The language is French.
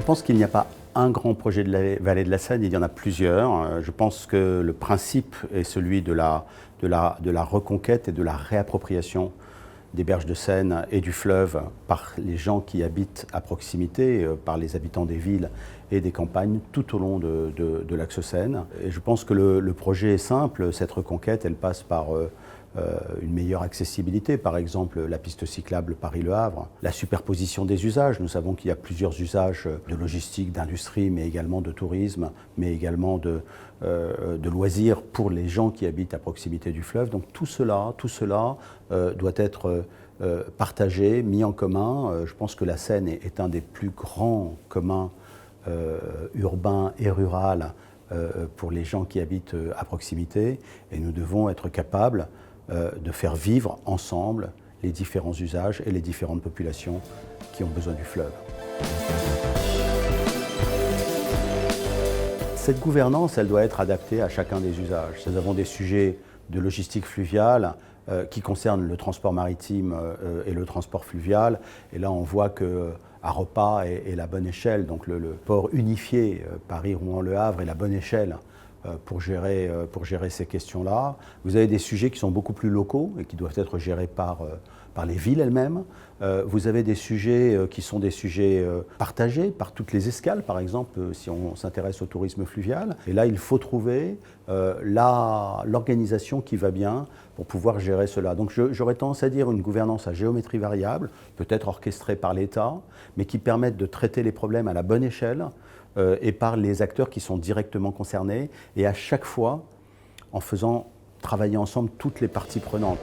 pense qu'il n'y a pas un grand projet de la vallée de la Seine, il y en a plusieurs. Je pense que le principe est celui de la reconquête et de la réappropriation des berges de Seine et du fleuve par les gens qui habitent à proximité, par les habitants des villes et des campagnes tout au long de l'axe Seine. Et je pense que le projet est simple, cette reconquête, elle passe par une meilleure accessibilité, par exemple la piste cyclable Paris-Le Havre, la superposition des usages. Nous savons qu'il y a plusieurs usages de logistique, d'industrie, mais également de tourisme, mais également de loisirs pour les gens qui habitent à proximité du fleuve. Donc tout cela doit être partagé, mis en commun. Je pense que la Seine est un des plus grands communs urbain et rural pour les gens qui habitent à proximité, et nous devons être capables de faire vivre ensemble les différents usages et les différentes populations qui ont besoin du fleuve. Cette gouvernance, elle doit être adaptée à chacun des usages. Nous avons des sujets de logistique fluviale qui concernent le transport maritime et le transport fluvial. Et là, on voit que Aropa est la bonne échelle, donc le port unifié Paris-Rouen-Le Havre est la bonne échelle pour gérer ces questions-là. Vous avez des sujets qui sont beaucoup plus locaux et qui doivent être gérés par les villes elles-mêmes. Vous avez des sujets qui sont des sujets partagés par toutes les escales, par exemple, si on s'intéresse au tourisme fluvial. Et là, il faut trouver l'organisation qui va bien pour pouvoir gérer cela. Donc j'aurais tendance à dire une gouvernance à géométrie variable, peut-être orchestrée par l'État, mais qui permette de traiter les problèmes à la bonne échelle et par les acteurs qui sont directement concernés, et à chaque fois en faisant travailler ensemble toutes les parties prenantes.